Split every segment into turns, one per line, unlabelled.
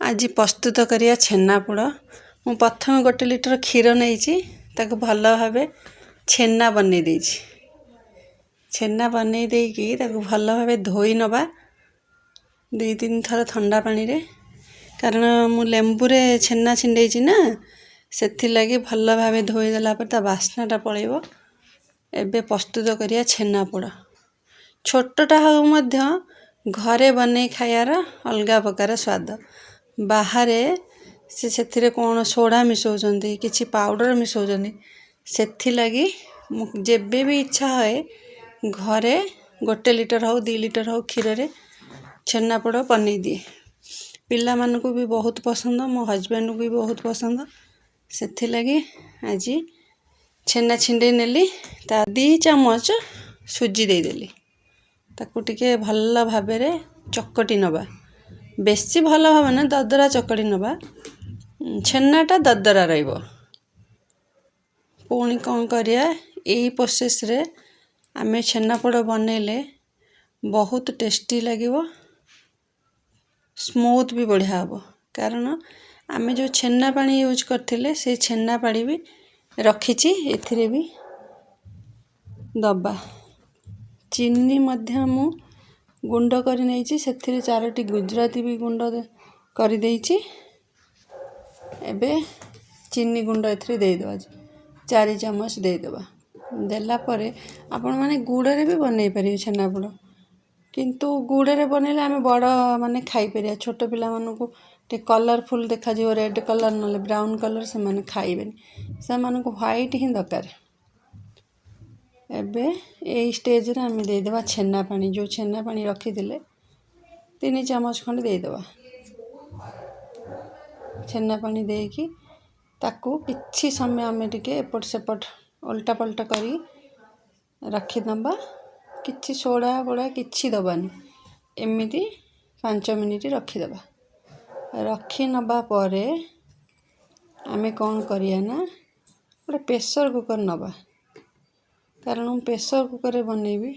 आज प्रस्तुत करिया छेनापोड़ मु प्रथम 1 लिटर क्षीर नहीं ताको भल भाव छेना बनै देछि। छेना बनै देकी ताको भल भाव धोई नबा 2-3 थर ठंडा पानी रे, कारण मु लेंबू रे छेना छिंडेछि ना, सेथि लागि भल भाव धोई देला पर ता वासनाटा पळेबो। एबे प्रस्तुत करिया छेनापोड़ छोटटा हो मध्य घरे बनै खायार अलगा प्रकार स्वाद। बाहर से कौन सोडा मिसौचंदी किछि पाउडर मिसौचंदी, सेथि लगी जेबे भी इच्छा है घरे 1 लिटर हो 2 लिटर हो क्षीर रे छेनापोड़ बनै दिए। पिला मानकु भी बहुत पसंद, मो हजबैंड को भी बहुत पसंद, सेथि लगी आज छेना छिंडे नेली ता 2 चामच सुजी दे देली, ताकू टिके भल भाव रे चकटी नबा। बेसी भल भाव ना ददरा चकड़ी नबा, छेनाटा ददरा रहिबो। पुणी कौन करिया यही प्रोसेस रे आमे छेनापोड़ बनेले बहुत टेस्टी लगिबो, स्मूथ भी बढ़िया हबो। कारण आमे जो छेना पानी यूज करथिले से छेना पानी भी रखिछि, एथिरे भी दबा। चीनी मध्य मु गुंड करि नैछि, सेथिरे 4टी गुजराती भी गुंड करि देइछि। एबे चीनी गुंड एथिरे दे दबा, 4 चामच दे दबा। देला परे आपण माने गुड़े भी बनै पारि छेनापोड़, किंतु गुड़े बनैले आमे बड़ माने खाई परिया। छोट पिला मानकु टे कलरफुल देखा जिवो, रेड कलर नले ब्राउन कलर से माने खाइबेनी, से मानकु व्हाइट ही दरकार। एबे ए स्टेज रे आमे दे देबा छेना पानी, जो छेना पानी रखी दिले 3 चामच खंड दे देबा। छेना पानी देकी ताकू किछि समय आमे टिके एपट सेपट उल्टा पल्टा करी रखी दबा। किछि सोडा बोडा किछि दबानी, एमिति 5 मिनिट रखी दबा। रखी नबा परे आमे कौन करिया ना गोटे प्रेशर कुकर नबा, कारण प्रेशर कुकर रे बनेबी।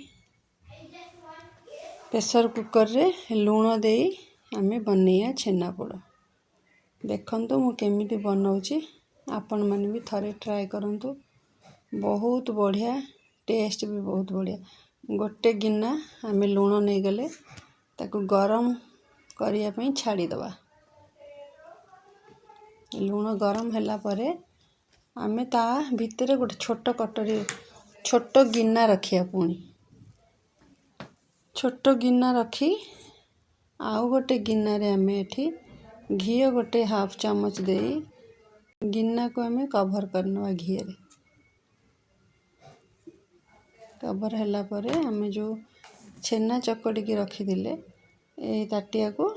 प्रेशर कुकर रे लूण देई आमे बनैया छेनापोड़। देखंतु मु केमिति बनाउछि, आपण माने भी थरे ट्राई करंतु, बहुत बढ़िया, टेस्ट भी बहुत बढ़िया। गोटे गिना आमे लूण नहीं गले ताकू गरम करिया पई छाड़ी दबा। लूण गरम होला परे आमे ता भितरे गोटे छोट कटोरी छोट गिना रखिया। पुणी छोट गिना रखी आउ गोटे गिना रे आमे एठी घी गोटे हाफ चामच देई गिना को आमे कवर करनवा। घी रे कवर होला परे आमे जो छेना चकड़ी की रखी दिले ए ताटिया को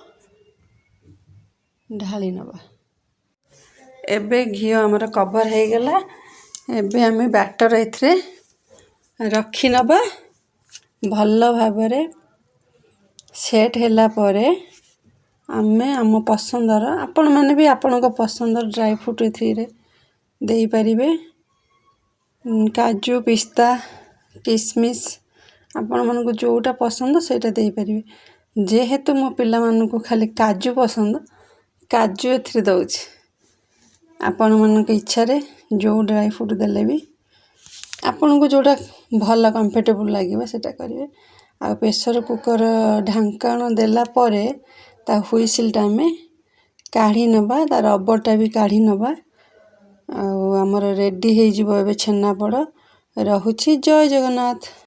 ढाली नबा। एबे घी हमर कवर हे गेला। एबे आमे बैटर एथरे रखी नबा। भल भाव रे सेट होला परे आमे आम पसंदर, आपण माने भी आपनको पसंदर ड्राई फ्रूट एथरे देई परिबे। काजू पिस्ता किशमिश आपण मानको जोटा पसंद सेटा देई परिबे। जेहेतु मो पिला मानको खाली काजू पसंद, काजू एथरे दउछि। आपण मानको इच्छा रे जो ड्राई फ्रूट देले भी आपनको जोटा भल कंफर्टेबल लागिबा सेटा करिवे। आ प्रेशर कुकर ढांकण देला परे ता हुइसिलटा आमे काढ़ी नबा, ता रबरटा भी काढ़ी नबा। आ हमर रेडी हे जिवो एबे छेनापोड़। रहुछि। जय जगन्नाथ।